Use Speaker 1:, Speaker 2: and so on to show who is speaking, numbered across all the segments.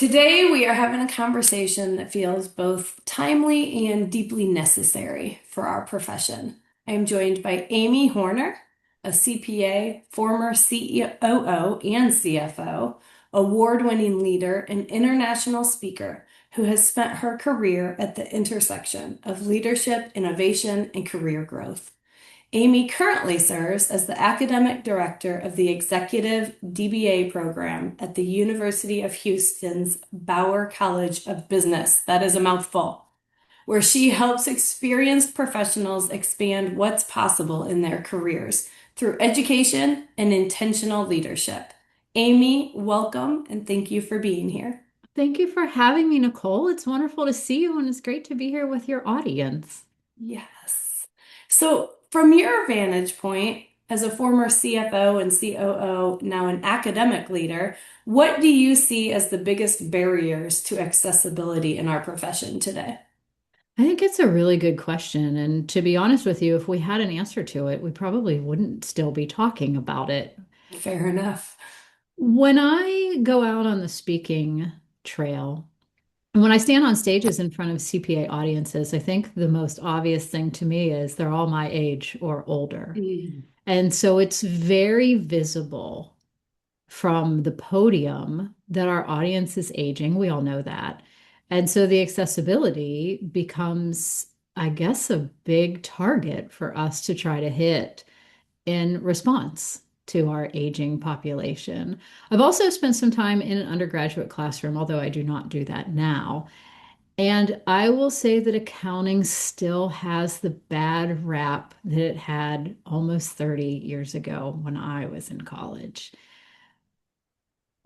Speaker 1: Today, we are having a conversation that feels both timely and deeply necessary for our profession. I am joined by Amy Horner, a CPA, former COO and CFO, award-winning leader, and international speaker who has spent her career at the intersection of leadership, innovation, and career growth. Amy currently serves as the academic director of the Executive DBA program at the University of Houston's Bauer College of Business. That is a mouthful, where she helps experienced professionals expand what's possible in their careers through education and intentional leadership. Amy, welcome and thank you for being here.
Speaker 2: Thank you for having me, Nicole. It's wonderful to see you, and it's great to be here with your audience.
Speaker 1: Yes. So, from your vantage point, as a former CFO and COO, now an academic leader, what do you see as the biggest barriers to accessibility in our profession today?
Speaker 2: I think it's a really good question. And to be honest with you, if we had an answer to it, we probably wouldn't still be talking about it.
Speaker 1: Fair enough.
Speaker 2: When I go out on the speaking trail, and when I stand on stages in front of CPA audiences, I think the most obvious thing to me is they're all my age or older.
Speaker 1: Mm.
Speaker 2: And so it's very visible from the podium that our audience is aging. We all know that. And so the accessibility becomes, I guess, a big target for us to try to hit in response to our aging population. I've also spent some time in an undergraduate classroom, although I do not do that now. And I will say that accounting still has the bad rap that it had almost 30 years ago when I was in college.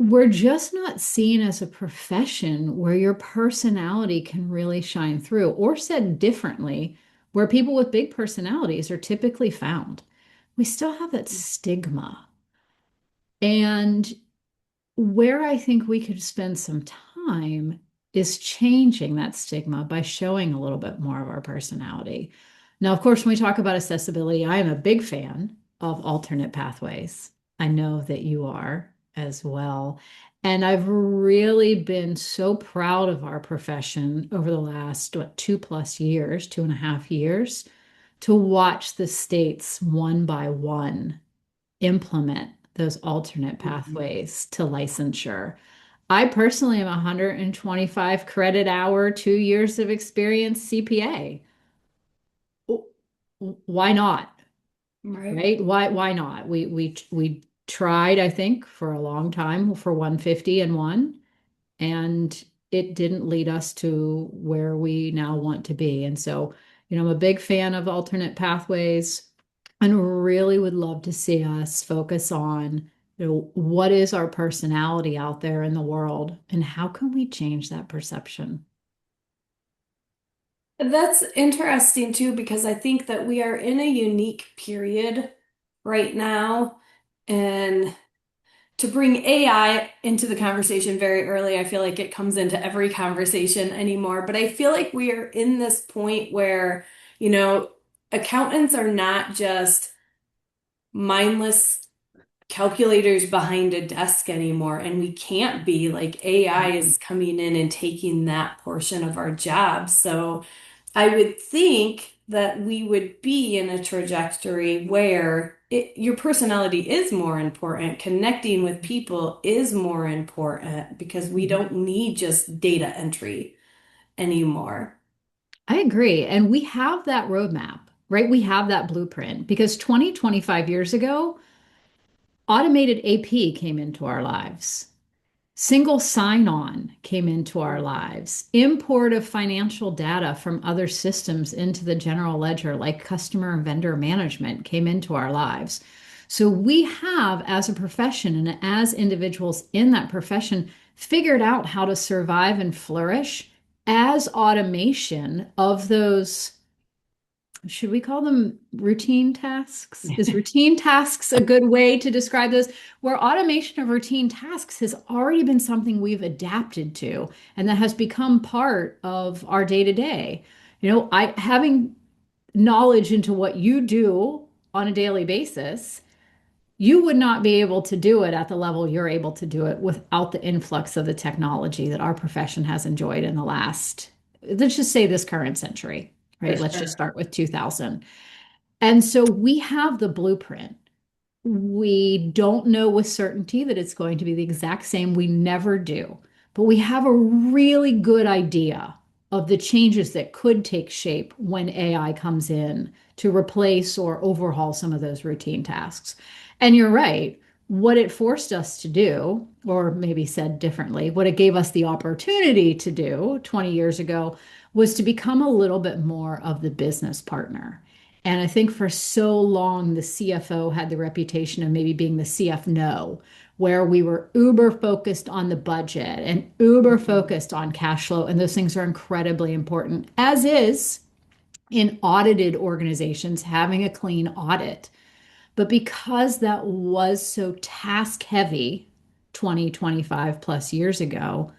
Speaker 2: We're just not seen as a profession where your personality can really shine through, or said differently, where people with big personalities are typically found. We still have that stigma. And where I think we could spend some time is changing that stigma by showing a little bit more of our personality. Now, of course, when we talk about accessibility, I am a big fan of alternate pathways. I know that you are as well. And I've really been so proud of our profession over the last, 2+ years, 2.5 years, to watch the states one by one implement those alternate
Speaker 1: Mhm.
Speaker 2: pathways to licensure. I personally am 125 credit hour, 2 years of experience CPA. Why not?
Speaker 1: Right.
Speaker 2: Right? Why not? We tried, I think, for a long time for 150 and one, and it didn't lead us to where we now want to be. And so, I'm a big fan of alternate pathways and really would love to see us focus on, what is our personality out there in the world and how can we change that perception?
Speaker 1: That's interesting too, because I think that we are in a unique period right now. And to bring AI into the conversation very early, I feel like it comes into every conversation anymore. But I feel like we are in this point where, you know, accountants are not just mindless calculators behind a desk anymore. And we can't be like AI is coming in and taking that portion of our job. So I would think that we would be in a trajectory where your personality is more important. Connecting with people is more important because we
Speaker 2: Mhm.
Speaker 1: don't need just data entry anymore.
Speaker 2: I agree. And we have that roadmap, right? We have that blueprint because 20, 25 years ago, automated AP came into our lives. Single sign-on came into our lives. Import of financial data from other systems into the general ledger, like customer and vendor management, came into our lives. So we have, as a profession and as individuals in that profession, figured out how to survive and flourish as automation of those. Should we call them routine tasks? Is routine tasks a good way to describe those? Where automation of routine tasks has already been something we've adapted to, and that has become part of our day to day. I having knowledge into what you do on a daily basis, You would not be able to do it at the level you're able to do it without the influx of the technology that our profession has enjoyed in the last, let's just say this current century,
Speaker 1: For
Speaker 2: right? Let's just
Speaker 1: sure.
Speaker 2: start with 2000. And so we have the blueprint. We don't know with certainty that it's going to be the exact same. We never do. But we have a really good idea of the changes that could take shape when AI comes in to replace or overhaul some of those routine tasks. And you're right. What it forced us to do, or maybe said differently, what it gave us the opportunity to do 20 years ago was to become a little bit more of the business partner. And I think for so long, the CFO had the reputation of maybe being the CF no, where we were uber focused on the budget and uber
Speaker 1: Mhm.
Speaker 2: focused on cash flow. And those things are incredibly important, as is in audited organizations having a clean audit. But because that was so task heavy 20, 25 plus years ago,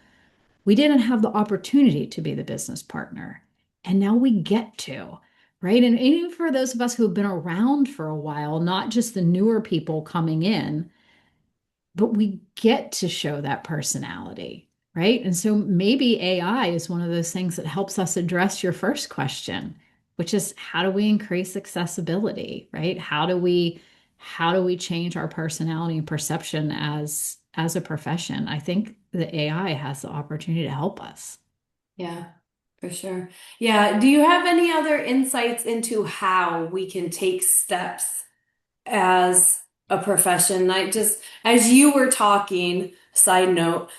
Speaker 2: we didn't have the opportunity to be the business partner. And now we get to, right? And even for those of us who have been around for a while, not just the newer people coming in, but we get to show that personality, right? And so maybe AI is one of those things that helps us address your first question, which is how do we increase accessibility, right? How do we change our personality and perception as a profession? I think the AI has the opportunity to help us.
Speaker 1: Yeah, for sure. Yeah. Do you have any other insights into how we can take steps as a profession? Like just as you were talking, side note,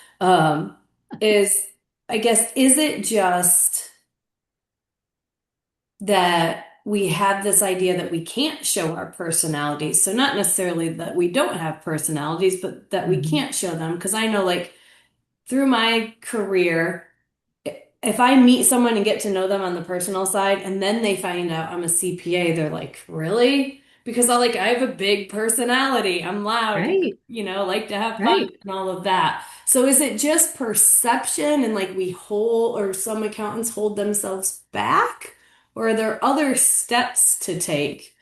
Speaker 1: is I guess, is it just that we have this idea that we can't show our personalities? So not necessarily that we don't have personalities, but that we
Speaker 2: Mhm.
Speaker 1: can't show them. Because I know like through my career, if I meet someone and get to know them on the personal side and then they find out I'm a CPA, they're like, "Really?" Because I have a big personality. I'm loud and
Speaker 2: Right,
Speaker 1: like to have fun
Speaker 2: right.
Speaker 1: and all of that. So is it just perception and like we hold or some accountants hold themselves back? Or are there other steps to take?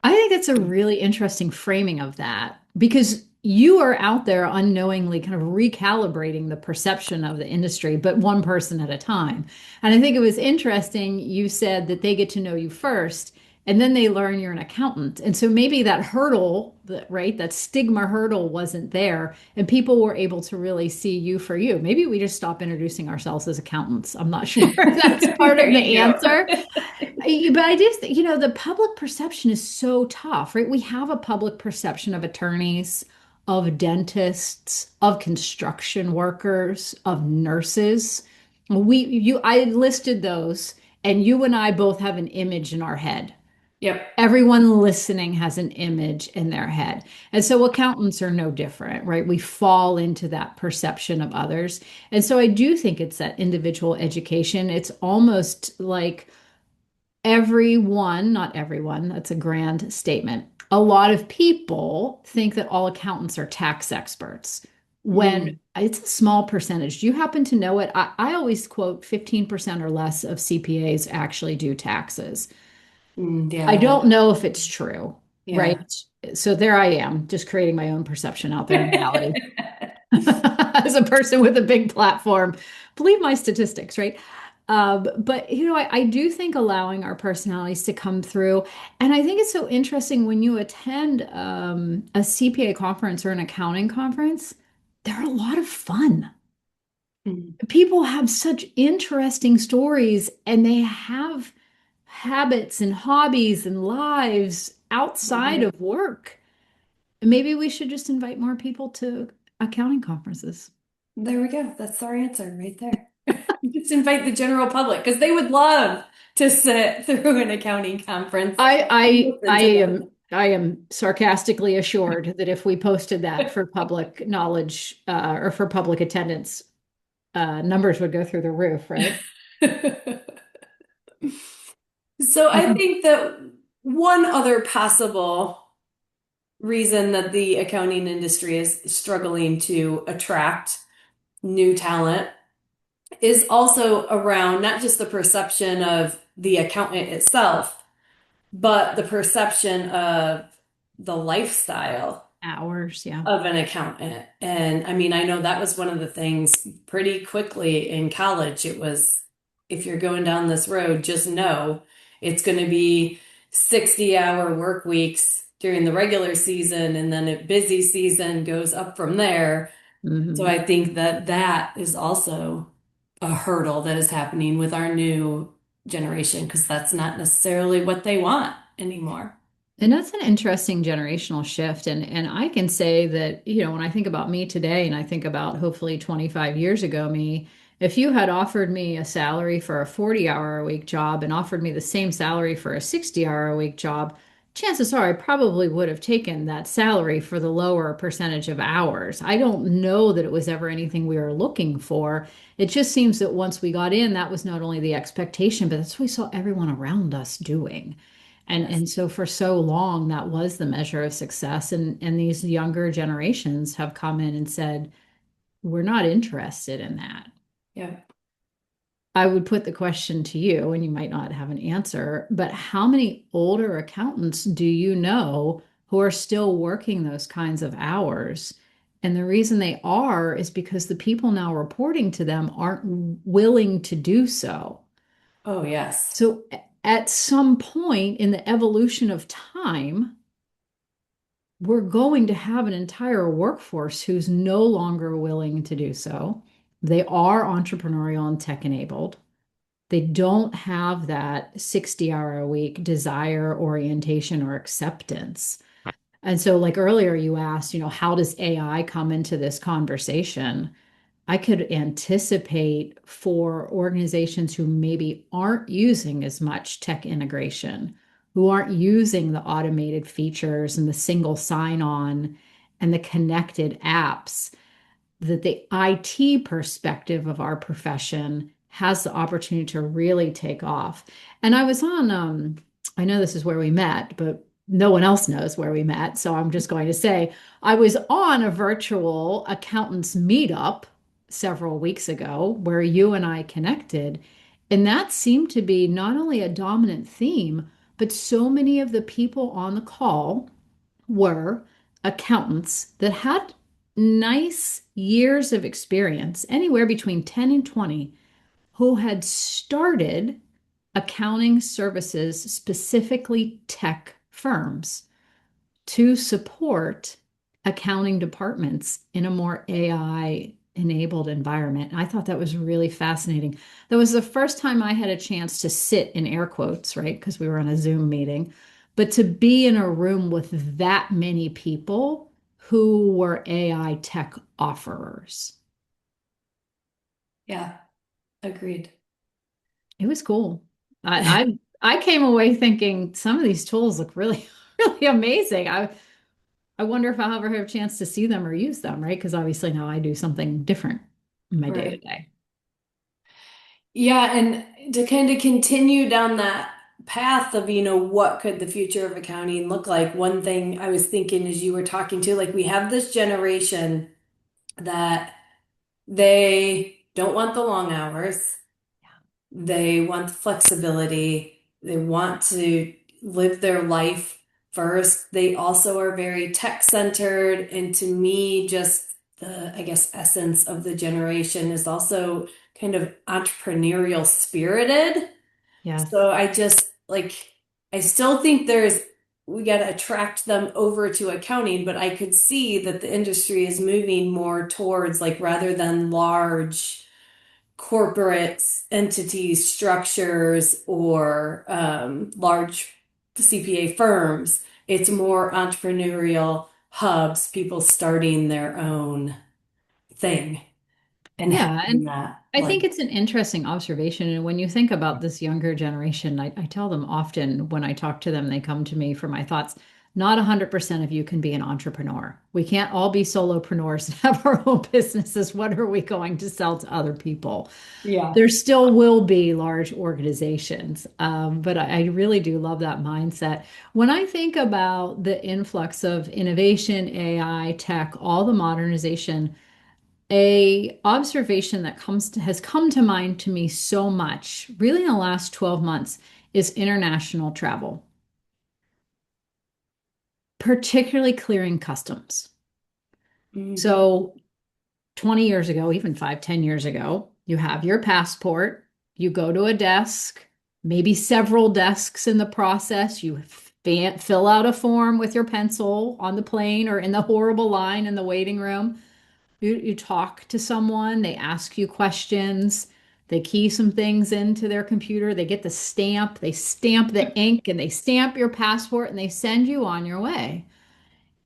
Speaker 2: I think it's a really interesting framing of that because you are out there unknowingly kind of recalibrating the perception of the industry, but one person at a time. And I think it was interesting you said that they get to know you first and then they learn you're an accountant. And so maybe that hurdle, right, that stigma hurdle wasn't there and people were able to really see you for you. Maybe we just stop introducing ourselves as accountants. I'm not sure if that's part
Speaker 1: There
Speaker 2: of
Speaker 1: you
Speaker 2: the
Speaker 1: go.
Speaker 2: answer. But I do think, the public perception is so tough, right? We have a public perception of attorneys, of dentists, of construction workers, of nurses. I listed those, and you and I both have an image in our head.
Speaker 1: Yep.
Speaker 2: Everyone listening has an image in their head. And so accountants are no different, right? We fall into that perception of others. And so I do think it's that individual education. It's almost like everyone, not everyone, that's a grand statement. A lot of people think that all accountants are tax experts when
Speaker 1: Mm,
Speaker 2: it's a small percentage. Do you happen to know it? I always quote 15% or less of CPAs actually do taxes. I
Speaker 1: yeah.
Speaker 2: don't know if it's true, right?
Speaker 1: Yeah.
Speaker 2: So there I am, just creating my own perception out there in reality. As a person with a big platform, believe my statistics, right? But I do think allowing our personalities to come through, and I think it's so interesting when you attend a CPA conference or an accounting conference, they're a lot of fun.
Speaker 1: Mm,
Speaker 2: People have such interesting stories, and they have habits and hobbies and lives outside
Speaker 1: mhm.
Speaker 2: of work. Maybe we should just invite more people to accounting conferences.
Speaker 1: There we go. That's our answer right there. Just invite the general public because they would love to sit through an accounting conference and
Speaker 2: I I
Speaker 1: listen
Speaker 2: I
Speaker 1: to
Speaker 2: am
Speaker 1: them.
Speaker 2: I am sarcastically assured that if we posted that for public knowledge or for public attendance, numbers would go through the roof, right?
Speaker 1: So
Speaker 2: I
Speaker 1: I
Speaker 2: think
Speaker 1: think that one other possible reason that the accounting industry is struggling to attract new talent is also around not just the perception of the accountant itself, but the perception of the lifestyle
Speaker 2: Hours, yeah.
Speaker 1: of an accountant. And I mean, I know that was one of the things pretty quickly in college. It was, if you're going down this road, just know it's going to be 60-hour work weeks during the regular season, and then a busy season goes up from there. So
Speaker 2: Hmm.
Speaker 1: I think that that is also a hurdle that is happening with our new generation because that's not necessarily what they want anymore.
Speaker 2: And that's an interesting generational shift. And I can say that, when I think about me today and I think about hopefully 25 years ago me, if you had offered me a salary for a 40-hour a week job and offered me the same salary for a 60-hour a week job, chances are I probably would have taken that salary for the lower percentage of hours. I don't know that it was ever anything we were looking for. It just seems that once we got in, that was not only the expectation, but that's what we saw everyone around us doing. And
Speaker 1: Yes.
Speaker 2: and so for so long that was the measure of success. And these younger generations have come in and said, we're not interested in that.
Speaker 1: Yeah.
Speaker 2: I would put the question to you, and you might not have an answer, but how many older accountants do you know who are still working those kinds of hours? And the reason they are is because the people now reporting to them aren't willing to do so.
Speaker 1: Oh, yes.
Speaker 2: So at some point in the evolution of time, we're going to have an entire workforce who's no longer willing to do so. They are entrepreneurial and tech enabled. They don't have that 60-hour a week desire, orientation, or acceptance. And so, like earlier, you asked, how does AI come into this conversation? I could anticipate for organizations who maybe aren't using as much tech integration, who aren't using the automated features and the single sign on and the connected apps, that the IT perspective of our profession has the opportunity to really take off. And I was on, I know this is where we met, but no one else knows where we met. So I'm just going to say I was on a virtual accountants meetup several weeks ago where you and I connected. And that seemed to be not only a dominant theme, but so many of the people on the call were accountants that had nice years of experience, anywhere between 10 and 20, who had started accounting services, specifically tech firms, to support accounting departments in a more AI enabled environment. And I thought that was really fascinating. That was the first time I had a chance to sit in air quotes, right? Because we were on a Zoom meeting, but to be in a room with that many people who were AI tech offerers.
Speaker 1: Yeah. Agreed.
Speaker 2: It was cool. I came away thinking some of these tools look really, really amazing. I wonder if I'll ever have a chance to see them or use them, right? Because obviously now I do something different in my day to
Speaker 1: Right.
Speaker 2: day.
Speaker 1: Yeah, and to kind of continue down that path of, what could the future of accounting look like? One thing I was thinking as you were talking to, like we have this generation that they don't want the long hours. They want flexibility. They want to live their life first. They also are very tech centered. And to me, just the, I guess, essence of the generation is also kind of entrepreneurial spirited.
Speaker 2: Yes.
Speaker 1: So I just like, I still think we got to attract them over to accounting, but I could see that the industry is moving more towards like rather than large corporate entities, structures, or large CPA firms. It's more entrepreneurial hubs, people starting their own thing and
Speaker 2: Yeah.
Speaker 1: having
Speaker 2: And
Speaker 1: that
Speaker 2: I
Speaker 1: like,
Speaker 2: think it's an interesting observation. And when you think about this younger generation, I tell them often when I talk to them, they come to me for my thoughts. Not 100% of you can be an entrepreneur. We can't all be solopreneurs and have our own businesses. What are we going to sell to other people?
Speaker 1: yeah.
Speaker 2: There still will be large organizations, but I really do love that mindset. When I think about the influx of innovation, AI, tech, all the modernization, a observation that has come to mind to me so much, really in the last 12 months, is international travel. particularly clearing customs.
Speaker 1: Mm-hmm.
Speaker 2: So 20 years ago, even 5, 10 years ago, you have your passport, you go to a desk, maybe several desks in the process, you fill out a form with your pencil on the plane or in the horrible line in the waiting room. You talk to someone, they ask you questions, they key some things into their computer, they get the stamp, they stamp the ink, and they stamp your passport and they send you on your way.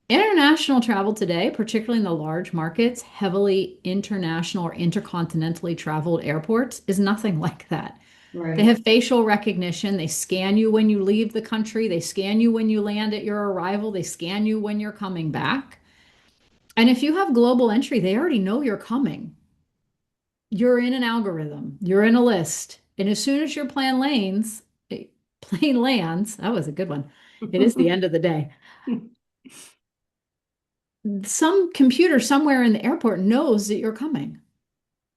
Speaker 2: International travel today, particularly in the large markets, heavily international or intercontinentally traveled airports, is nothing like that. They
Speaker 1: Right.
Speaker 2: have facial recognition. They scan you when you leave the country. They scan you when you land at your arrival. They scan you when you're coming back. And if you have global entry, they already know you're coming. You're in an algorithm, you're in a list. And as soon as your plane lands, that was a good one. It is the end of the day. Some computer somewhere in the airport knows that you're coming.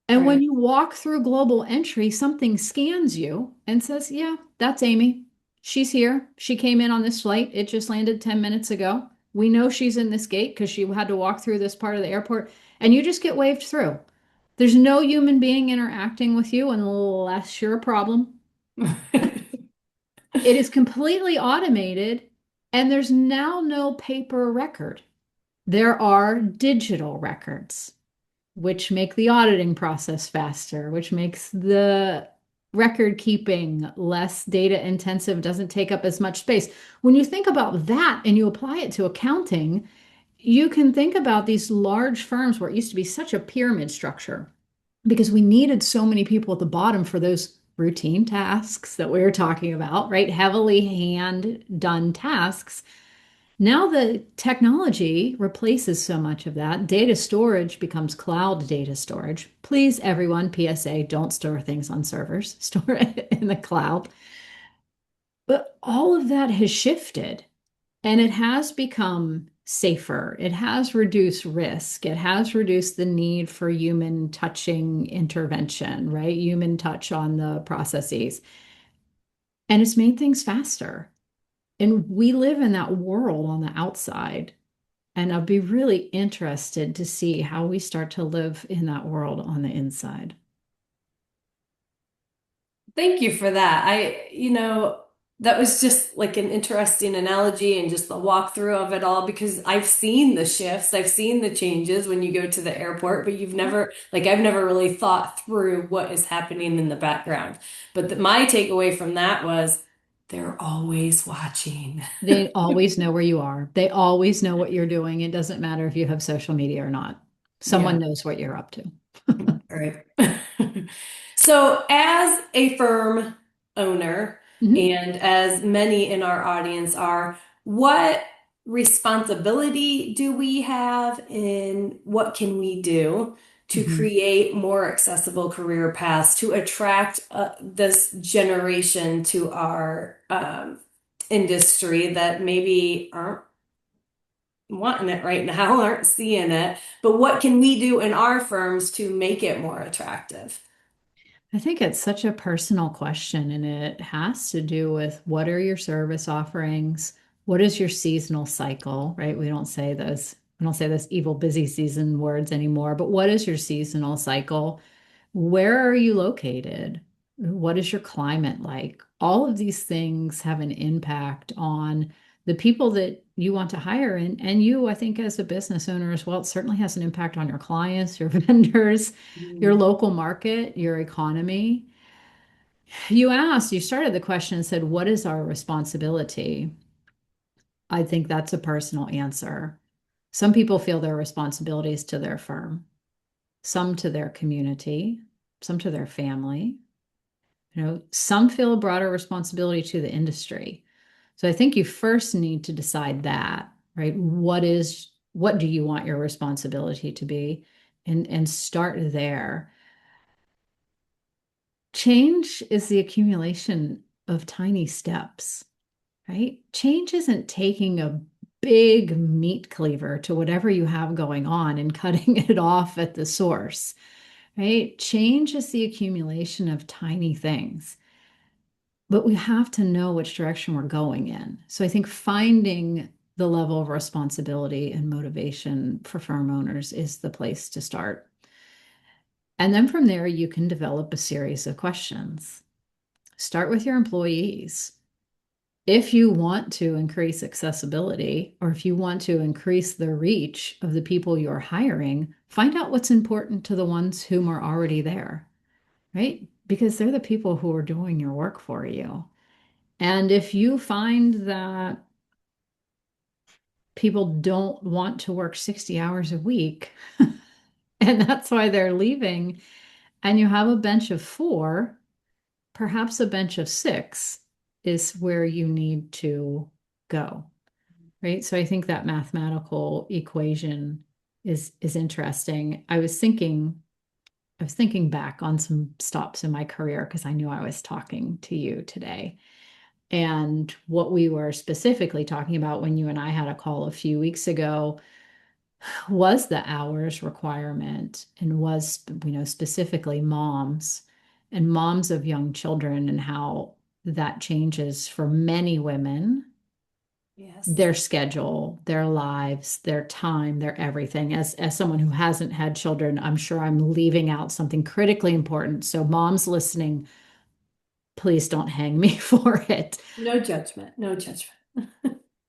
Speaker 2: And when
Speaker 1: Right.
Speaker 2: you walk through global entry, something scans you and says, yeah, that's Amy. She's here. She came in on this flight. It just landed 10 minutes ago. We know she's in this gate because she had to walk through this part of the airport. And you just get waved through. There's no human being interacting with you unless you're a problem. It is completely automated, and there's now no paper record. There are digital records, which make the auditing process faster, which makes the record keeping less data intensive, doesn't take up as much space. When you think about that and you apply it to accounting, you can think about these large firms where it used to be such a pyramid structure because we needed so many people at the bottom for those routine tasks that we were talking about, right? Heavily hand done tasks. Now the technology replaces so much of that. Data storage becomes cloud data storage. Please, everyone, PSA, don't store things on servers, store it in the cloud. But all of that has shifted and it has become safer. It has reduced risk. It has reduced the need for human touching intervention, right? Human touch on the processes. And it's made things faster. And we live in that world on the outside. And I'd be really interested to see how we start to live in that world on the inside.
Speaker 1: Thank you for that. That was just like an interesting analogy and just the walkthrough of it all because I've seen the shifts, I've seen the changes when you go to the airport, but I've never really thought through what is happening in the background. But my takeaway from that was they're always watching.
Speaker 2: They always know where you are. They always know what you're doing. It doesn't matter if you have social media or not. Someone
Speaker 1: Yeah.
Speaker 2: knows what you're up to.
Speaker 1: Right. So, as a firm owner,
Speaker 2: Mhm.
Speaker 1: and as many in our audience are, what responsibility do we have and what can we do to
Speaker 2: Mhm.
Speaker 1: create more accessible career paths to attract this generation to our industry that maybe aren't wanting it right now, aren't seeing it, but what can we do in our firms to make it more attractive?
Speaker 2: I think it's such a personal question, and it has to do with what are your service offerings? What is your seasonal cycle, right? We don't say those evil busy season words anymore, but what is your seasonal cycle? Where are you located? What is your climate like? All of these things have an impact on the people that you want to hire. And you, I think, as a business owner as well, it certainly has an impact on your clients, your vendors, your
Speaker 1: Mm.
Speaker 2: local market, your economy. You started the question and said, what is our responsibility? I think that's a personal answer. Some people feel their responsibilities to their firm, some to their community, some to their family. Some feel a broader responsibility to the industry. So I think you first need to decide that, right? What do you want your responsibility to be? And start there. Change is the accumulation of tiny steps, right? Change isn't taking a big meat cleaver to whatever you have going on and cutting it off at the source, right? Change is the accumulation of tiny things, but we have to know which direction we're going in. So I think finding the level of responsibility and motivation for firm owners is the place to start. And then from there, you can develop a series of questions. Start with your employees. If you want to increase accessibility or if you want to increase the reach of the people you're hiring, find out what's important to the ones whom are already there, right? Because they're the people who are doing your work for you. And if you find that people don't want to work 60 hours a week, and that's why they're leaving, and you have a bench of four, perhaps a bench of six is where you need to go, right? So I think that mathematical equation is interesting. I was thinking back on some stops in my career because I knew I was talking to you today. And what we were specifically talking about when you and I had a call a few weeks ago was the hours requirement and was, specifically moms of young children and how that changes for many women,
Speaker 1: Yes.
Speaker 2: their schedule, their lives, their time, their everything. As someone who hasn't had children, I'm sure I'm leaving out something critically important. So moms listening, please don't hang me for it.
Speaker 1: No judgment, no judgment.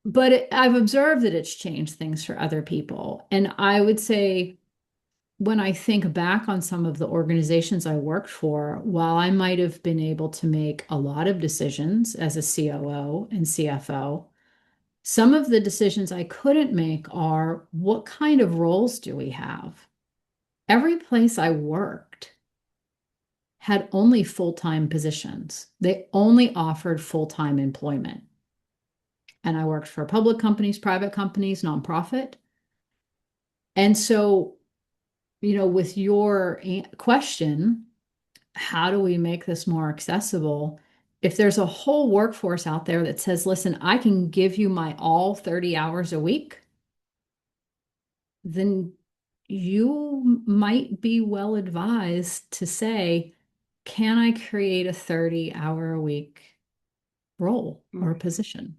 Speaker 2: But I've observed that it's changed things for other people. And I would say, when I think back on some of the organizations I worked for, while I might have been able to make a lot of decisions as a COO and CFO, some of the decisions I couldn't make are what kind of roles do we have? Every place I worked had only full-time positions. They only offered full-time employment. And I worked for public companies, private companies, nonprofit. And so, with your question, how do we make this more accessible? If there's a whole workforce out there that says, listen, I can give you my all 30 hours a week, then you might be well advised to say, can I create a 30-hour a week role or
Speaker 1: Right.
Speaker 2: position?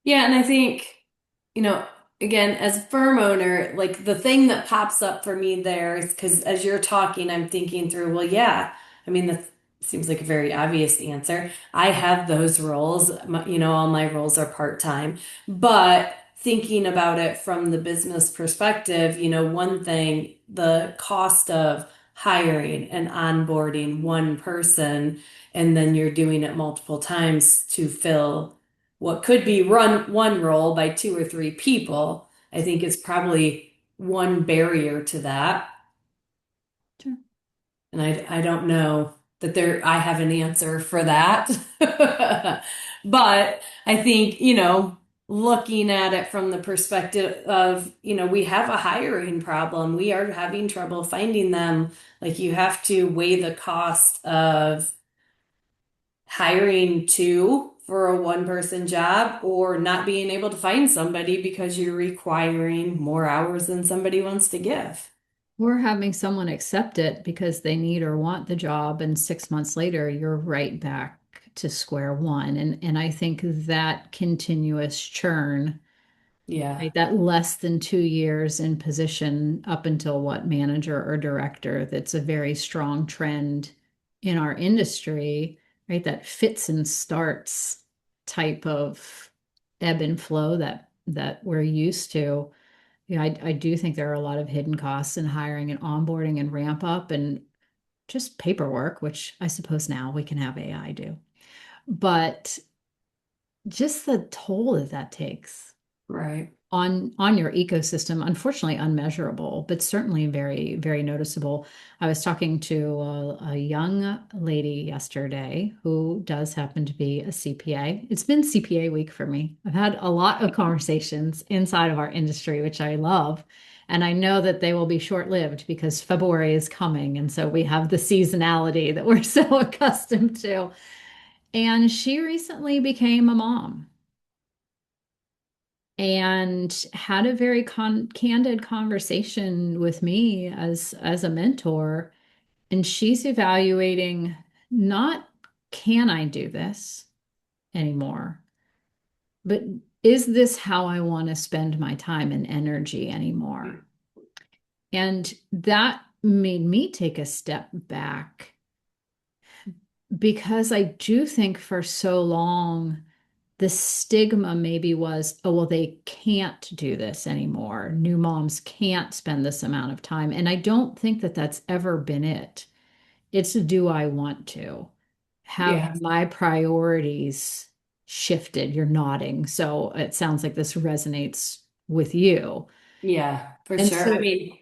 Speaker 1: Yeah, and I think, you know, again, as a firm owner, like the thing that pops up for me there is because as you're talking, I'm thinking through, well, yeah, I mean, that seems like a very obvious answer. I have those roles, all my roles are part-time, but thinking about it from the business perspective, one thing, the cost of hiring and onboarding one person, and then you're doing it multiple times to fill what could be run one role by two or three people, I think is probably one barrier to that.
Speaker 2: Sure.
Speaker 1: And I don't know that I have an answer for that. But I think, looking at it from the perspective of, we have a hiring problem. We are having trouble finding them. Like you have to weigh the cost of hiring two for a one person job or not being able to find somebody because you're requiring more hours than somebody wants to give.
Speaker 2: Or having someone accept it because they need or want the job, and 6 months later, you're right back to square one. And I think that continuous churn,
Speaker 1: Yeah,
Speaker 2: right, that less than 2 years in position up until what, manager or director, that's a very strong trend in our industry, right? That fits and starts type of ebb and flow that we're used to. I do think there are a lot of hidden costs in hiring and onboarding and ramp up and just paperwork, which I suppose now we can have AI do. But just the toll that that takes
Speaker 1: right.
Speaker 2: on your ecosystem, unfortunately unmeasurable, but certainly very, very noticeable. I was talking to a young lady yesterday who does happen to be a CPA. It's been CPA week for me. I've had a lot of conversations inside of our industry, which I love. And I know that they will be short-lived because February is coming. And so we have the seasonality that we're so accustomed to. And she recently became a mom and had a very candid conversation with me as a mentor. And she's evaluating, not can I do this, anymore, but is this how I want to spend my time and energy anymore? And that made me take a step back because I do think for so long, the stigma maybe was, oh, well, they can't do this anymore. New moms can't spend this amount of time. And I don't think that that's ever been it. It's, do I want to? Have
Speaker 1: Yeah.
Speaker 2: my priorities shifted? You're nodding. So it sounds like this resonates with you.
Speaker 1: Yeah, for
Speaker 2: And
Speaker 1: sure. I
Speaker 2: so
Speaker 1: mean,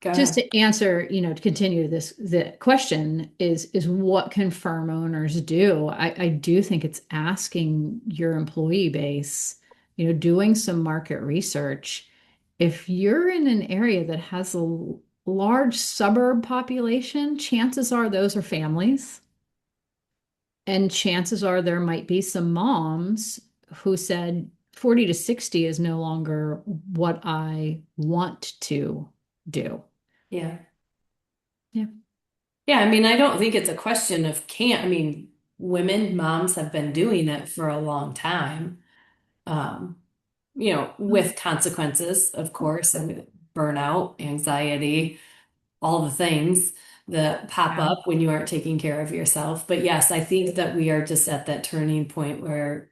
Speaker 1: go
Speaker 2: just
Speaker 1: ahead.
Speaker 2: to answer, to continue this, the question is what can firm owners do? I do think it's asking your employee base, doing some market research. If you're in an area that has a large suburb population, chances are those are families. And chances are there might be some moms who said 40 to 60 is no longer what I want to do.
Speaker 1: Yeah.
Speaker 2: Yeah.
Speaker 1: Yeah, I mean, I don't think it's a question of can't. I mean, women, moms have been doing it for a long time. Um, with consequences, of course, and burnout, anxiety, all the things that pop
Speaker 2: Yeah.
Speaker 1: up when you aren't taking care of yourself. But yes, I think that we are just at that turning point where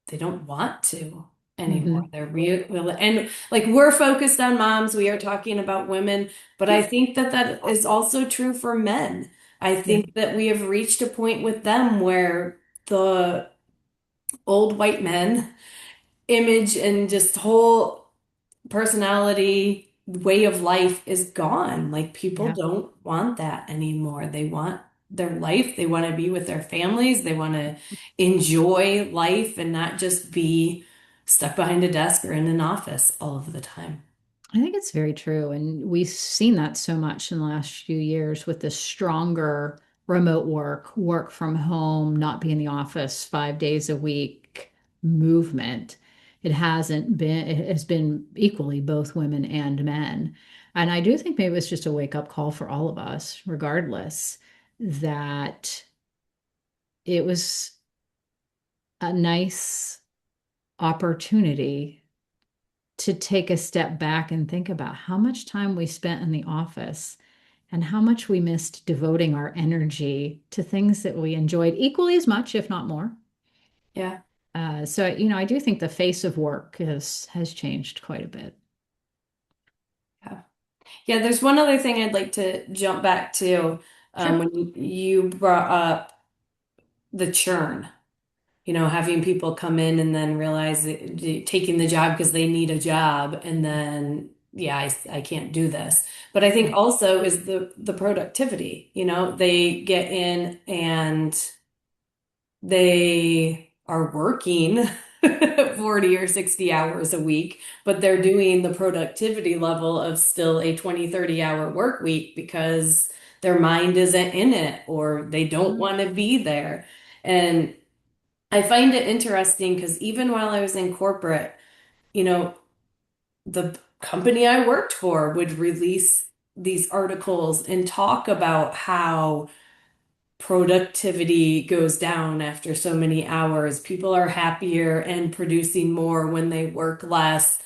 Speaker 1: they don't want to anymore.
Speaker 2: Hmm.
Speaker 1: They're real, and like we're focused on moms, we are talking about women, but I think that that is also true for men. I
Speaker 2: Yeah.
Speaker 1: think that we have reached a point with them where the old white men image and just whole personality, way of life is gone. Like people
Speaker 2: Yeah.
Speaker 1: don't want that anymore. They want their life, they want to be with their families, they want to enjoy life and not just be stuck behind a desk or in an office all of the time.
Speaker 2: I think it's very true. And we've seen that so much in the last few years with the stronger remote work, work from home, not be in the office 5 days a week movement. It has been equally both women and men. And I do think maybe it's just a wake up call for all of us, regardless, that it was a nice opportunity to take a step back and think about how much time we spent in the office and how much we missed devoting our energy to things that we enjoyed equally as much, if not more.
Speaker 1: Yeah.
Speaker 2: So I do think the face of work has changed quite a bit.
Speaker 1: Yeah. Yeah, there's one other thing I'd like to jump back to
Speaker 2: Sure.
Speaker 1: when you brought up the churn. Having people come in and then realize taking the job because they need a job and then, yeah, I can't do this. But I think
Speaker 2: Right.
Speaker 1: also is the productivity, they get in and they are working 40 or 60 hours a week, but they're doing the productivity level of still a 20, 30-hour work week because their mind isn't in it or they don't
Speaker 2: Mhm.
Speaker 1: want to be there. And I find it interesting because even while I was in corporate, you know, the company I worked for would release these articles and talk about how productivity goes down after so many hours. People are happier and producing more when they work less,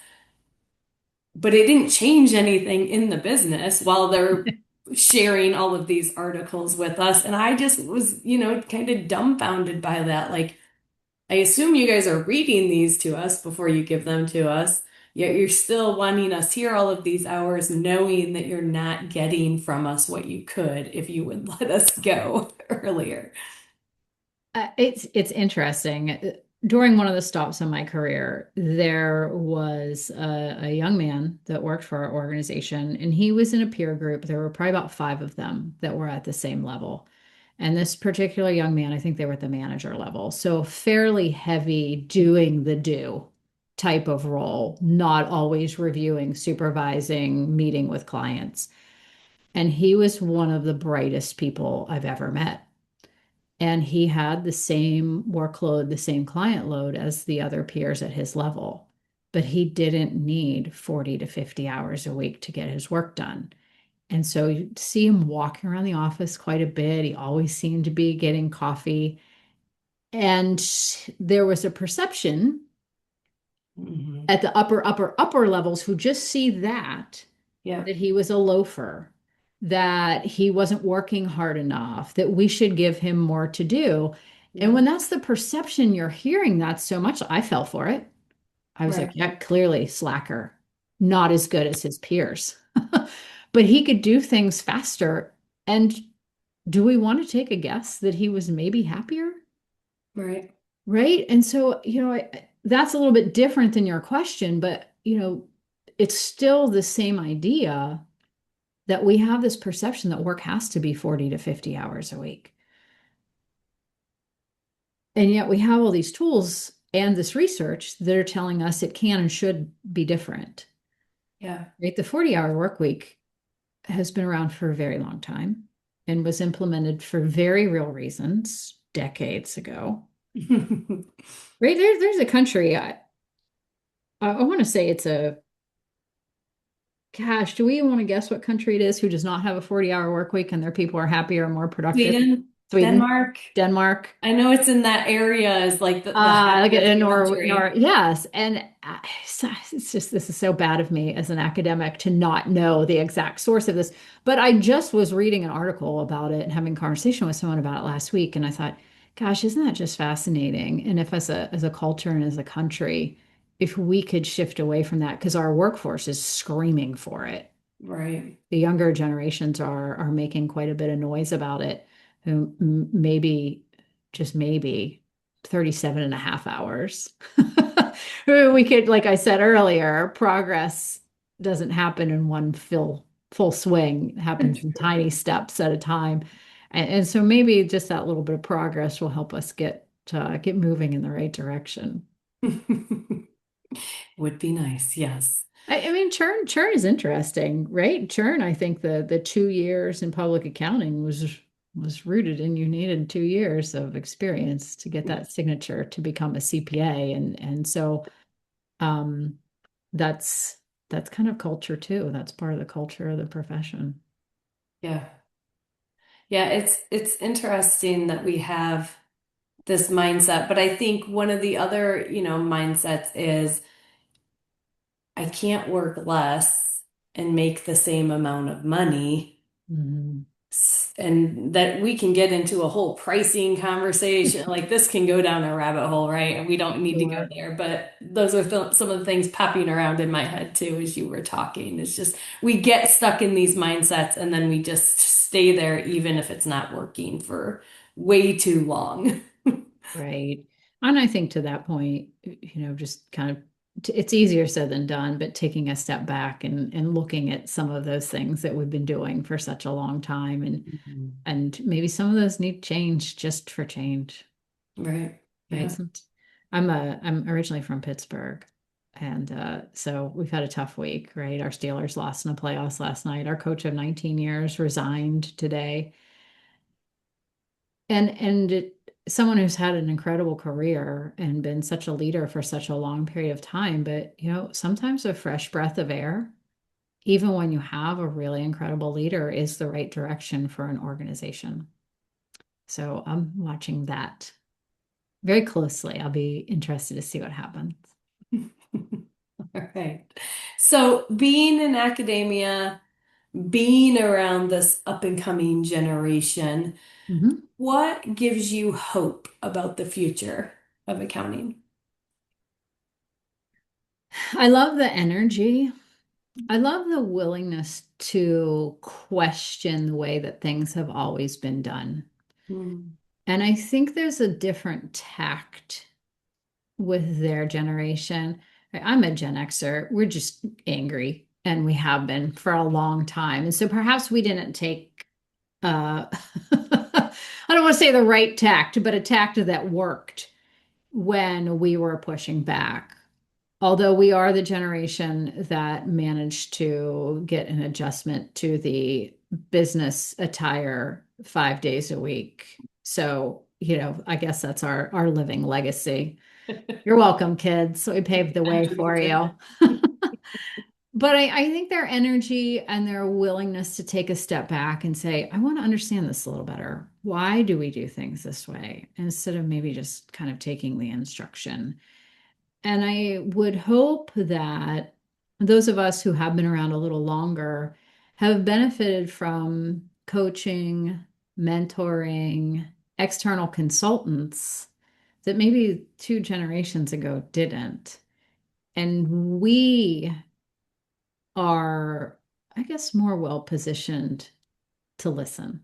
Speaker 1: but it didn't change anything in the business while they're sharing all of these articles with us. And I just was, kind of dumbfounded by that. Like, I assume you guys are reading these to us before you give them to us, yet you're still wanting us here all of these hours, knowing that you're not getting from us what you could if you would let us go earlier.
Speaker 2: It's interesting. During one of the stops in my career, there was a young man that worked for our organization, and he was in a peer group. There were probably about five of them that were at the same level. And this particular young man, I think they were at the manager level. So fairly heavy doing the do type of role, not always reviewing, supervising, meeting with clients. And he was one of the brightest people I've ever met. And he had the same workload, the same client load as the other peers at his level. But he didn't need 40 to 50 hours a week to get his work done. And so you see him walking around the office quite a bit. He always seemed to be getting coffee. And there was a perception
Speaker 1: Hmm.
Speaker 2: at the upper levels who just see that, that
Speaker 1: Yep.
Speaker 2: he was a loafer, that he wasn't working hard enough, that we should give him more to do. And when
Speaker 1: Yep.
Speaker 2: that's the perception, you're hearing that so much, I fell for it. I was like,
Speaker 1: Right.
Speaker 2: yeah, clearly slacker, not as good as his peers. But he could do things faster. And do we want to take a guess that he was maybe happier?
Speaker 1: Right.
Speaker 2: Right. And so, that's a little bit different than your question, but, it's still the same idea that we have this perception that work has to be 40 to 50 hours a week. And yet we have all these tools and this research that are telling us it can and should be different.
Speaker 1: Yeah.
Speaker 2: Right? The 40-hour work week has been around for a very long time and was implemented for very real reasons decades ago. Right? There's a country, I want to say it's a, gosh, do we want to guess what country it is who does not have a 40-hour work week and their people are happier and more productive?
Speaker 1: Sweden,
Speaker 2: Sweden,
Speaker 1: Denmark.
Speaker 2: Denmark.
Speaker 1: I know it's in that area is like the
Speaker 2: Like
Speaker 1: happiest
Speaker 2: in
Speaker 1: country.
Speaker 2: Yes, and it's just this is so bad of me as an academic to not know the exact source of this. But I just was reading an article about it and having a conversation with someone about it last week, and I thought, gosh, isn't that just fascinating? And if as a culture and as a country, if we could shift away from that, because our workforce is screaming for it,
Speaker 1: Right.
Speaker 2: the younger generations are making quite a bit of noise about it. Maybe, just maybe, 37 and a half hours. We could, like I said earlier, progress doesn't happen in one full swing. It happens in tiny steps at a time. And so maybe just that little bit of progress will help us get moving in the right direction.
Speaker 1: Would be nice, yes.
Speaker 2: I mean, churn is interesting, right? Churn, I think the 2 years in public accounting was rooted in you needed 2 years of experience to get that signature to become a CPA, and so um, that's that's kind of culture too. That's part of the culture of the profession.
Speaker 1: Yeah. Yeah, it's interesting that we have this mindset, but I think one of the other, mindsets is I can't work less and make the same amount of money.
Speaker 2: Mhm.
Speaker 1: And that we can get into a whole pricing conversation. Like this can go down a rabbit hole, right? And we don't need to go
Speaker 2: Sure.
Speaker 1: there. But those are some of the things popping around in my head too as you were talking. It's just we get stuck in these mindsets and then we just stay there even if it's not working for way too long.
Speaker 2: Right. And I think to that point, just kind of it's easier said than done, but taking a step back and looking at some of those things that we've been doing for such a long time,
Speaker 1: Mhm.
Speaker 2: and maybe some of those need change just for change,
Speaker 1: Right.
Speaker 2: right?
Speaker 1: Yeah.
Speaker 2: I'm originally from Pittsburgh, and so we've had a tough week, right? Our Steelers lost in the playoffs last night. Our coach of 19 years resigned today. Someone who's had an incredible career and been such a leader for such a long period of time, but sometimes a fresh breath of air, even when you have a really incredible leader, is the right direction for an organization. So I'm watching that very closely. I'll be interested to see what happens.
Speaker 1: All right. So being in academia, being around this up and coming generation,
Speaker 2: Mhm.
Speaker 1: what gives you hope about the future of accounting?
Speaker 2: I love the energy. I love the willingness to question the way that things have always been done.
Speaker 1: Hmm.
Speaker 2: And I think there's a different tact with their generation. I'm a Gen Xer. We're just angry, and we have been for a long time. And so perhaps we didn't take, I don't want to say the right tact, but a tact that worked when we were pushing back. Although we are the generation that managed to get an adjustment to the business attire 5 days a week. So, I guess that's our living legacy. You're welcome, kids. We paved the way
Speaker 1: Contributed
Speaker 2: for
Speaker 1: to
Speaker 2: you. But I think their energy and their willingness to take a step back and say, I want to understand this a little better. Why do we do things this way? Instead of maybe just kind of taking the instruction. And I would hope that those of us who have been around a little longer have benefited from coaching, mentoring, external consultants that maybe two generations ago didn't. And we are, I guess, more well positioned to listen.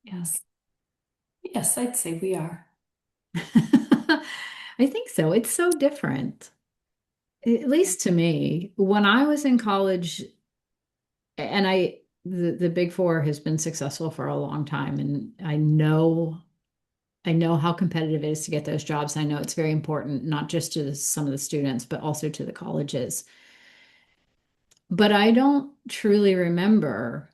Speaker 1: Yes. Yes, I'd say we are.
Speaker 2: I think so. It's so different, at least to me. When I was in college, and the Big Four has been successful for a long time, and I know how competitive it is to get those jobs. I know it's very important, not just to some of the students, but also to the colleges. But I don't truly remember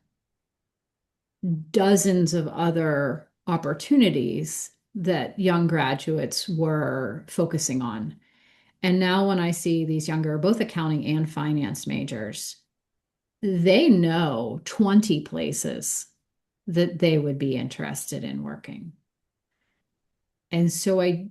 Speaker 2: dozens of other opportunities that young graduates were focusing on. And now, when I see these younger, both accounting and finance majors, they know 20 places that they would be interested in working. And so I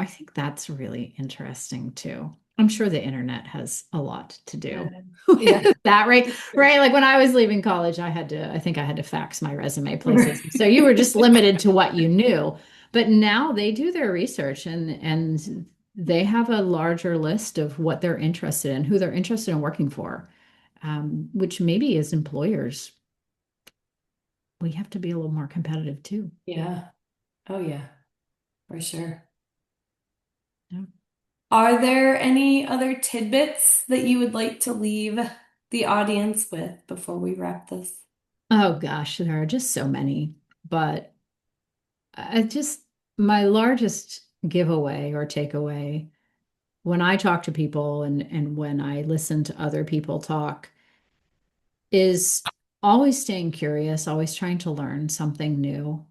Speaker 2: think that's really interesting too. I'm sure the internet has a lot to do
Speaker 1: Yeah. Yeah.
Speaker 2: with that, right?
Speaker 1: It's true.
Speaker 2: Right. Like when I was leaving college, I think I had to fax my resume places. So you were just limited to what you knew. But now they do their research and they have a larger list of what they're interested in, who they're interested in working for, which maybe as employers, we have to be a little more competitive too.
Speaker 1: Yeah. Oh, yeah, for sure.
Speaker 2: Yeah.
Speaker 1: Are there any other tidbits that you would like to leave the audience with before we wrap this?
Speaker 2: Oh gosh, there are just so many. But I just, my largest giveaway or takeaway when I talk to people and when I listen to other people talk is always staying curious, always trying to learn something new,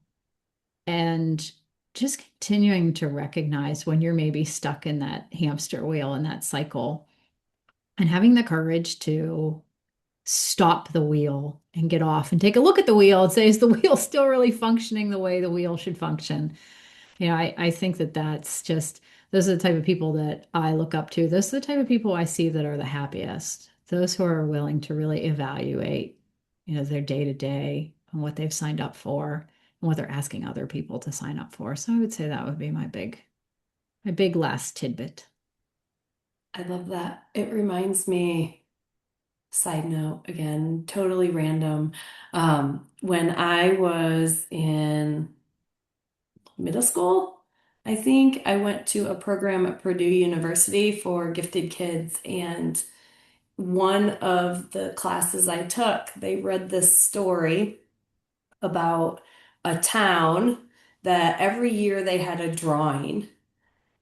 Speaker 2: and just continuing to recognize when you're maybe stuck in that hamster wheel and that cycle, and having the courage to stop the wheel and get off and take a look at the wheel and say, is the wheel still really functioning the way the wheel should function? I think that that's just, those are the type of people that I look up to. Those are the type of people I see that are the happiest. Those who are willing to really evaluate, their day to day and what they've signed up for and what they're asking other people to sign up for. So I would say that would be my big last tidbit.
Speaker 1: I love that. It reminds me, side note again, totally random. When I was in middle school, I think I went to a program at Purdue University for gifted kids, and one of the classes I took, they read this story about a town that every year they had a drawing.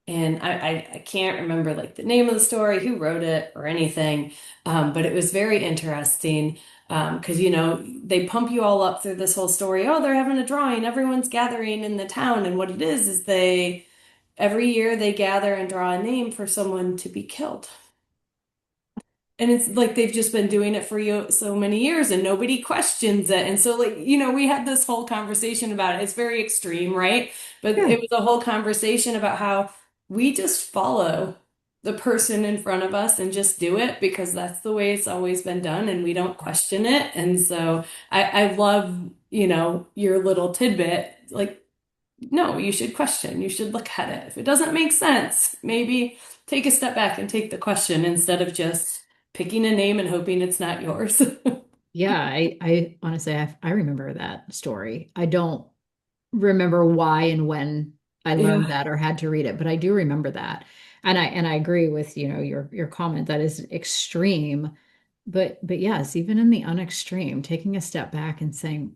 Speaker 1: And I can't remember like the name of the story, who wrote it or anything, but it was very interesting because they pump you all up through this whole story. Oh, they're having a drawing. Everyone's gathering in the town, and what it is they every year they gather and draw a name for someone to be killed. And it's like they've just been doing it for so many years and nobody questions it. And so, like, we had this whole conversation about it. It's very extreme, right? But
Speaker 2: Yeah.
Speaker 1: it was a whole conversation about how we just follow the person in front of us and just do it because that's the way it's always been done and we don't question it. And so I love, your little tidbit. Like, no, you should question. You should look at it. If it doesn't make sense, maybe take a step back and take the question instead of just picking a name and hoping it's not yours.
Speaker 2: Yeah, I honestly, I remember that story. I don't remember why and when I learned
Speaker 1: Yeah,
Speaker 2: that or had to read it, but I do remember that. And I agree with, your comment that is extreme. But yes, even in the unextreme, taking a step back and saying,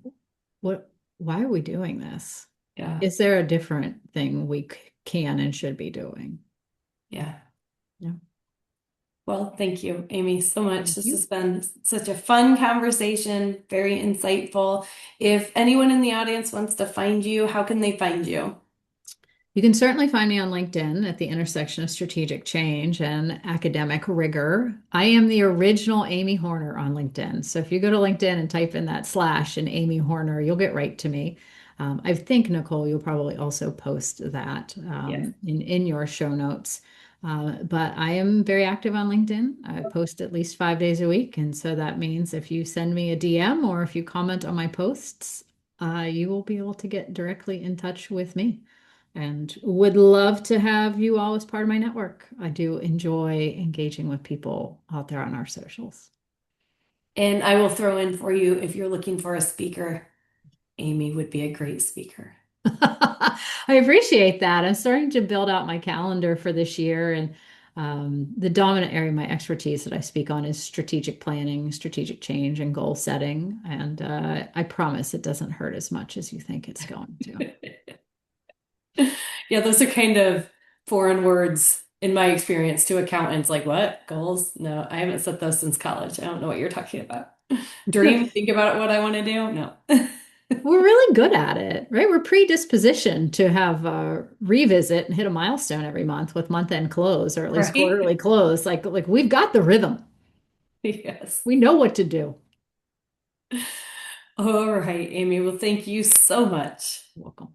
Speaker 2: why are we doing this?
Speaker 1: yeah,
Speaker 2: Is there a different thing we can and should be doing?
Speaker 1: yeah.
Speaker 2: Yeah.
Speaker 1: Well, thank you, Amy, so much.
Speaker 2: Thank
Speaker 1: This
Speaker 2: you.
Speaker 1: has been such a fun conversation, very insightful. If anyone in the audience wants to find you, how can they find you?
Speaker 2: You can certainly find me on LinkedIn at the intersection of strategic change and academic rigor. I am the original Amy Horner on LinkedIn. So if you go to LinkedIn and type in that slash and Amy Horner, you'll get right to me. I think, Nicole, you'll probably also post that
Speaker 1: Yes.
Speaker 2: in your show notes. But I am very active on LinkedIn. I post at least 5 days a week. And so that means if you send me a DM or if you comment on my posts, you will be able to get directly in touch with me and would love to have you all as part of my network. I do enjoy engaging with people out there on our socials.
Speaker 1: And I will throw in for you if you're looking for a speaker, Amy would be a great speaker.
Speaker 2: I appreciate that. I'm starting to build out my calendar for this year, and the dominant area of my expertise that I speak on is strategic planning, strategic change, and goal setting. And I promise it doesn't hurt as much as you think it's going to.
Speaker 1: Yeah, those are kind of foreign words in my experience to accountants. Like, what? Goals? No, I haven't set those since college. I don't know what you're talking about. Dream, think about what I want to do? No.
Speaker 2: We're really good at it, right? We're predispositioned to have a revisit and hit a milestone every month with month-end close or at least
Speaker 1: Right?
Speaker 2: quarterly close. Like we've got the rhythm.
Speaker 1: Yes.
Speaker 2: We know what to do.
Speaker 1: All right, Amy. Well, thank you so much.
Speaker 2: Welcome.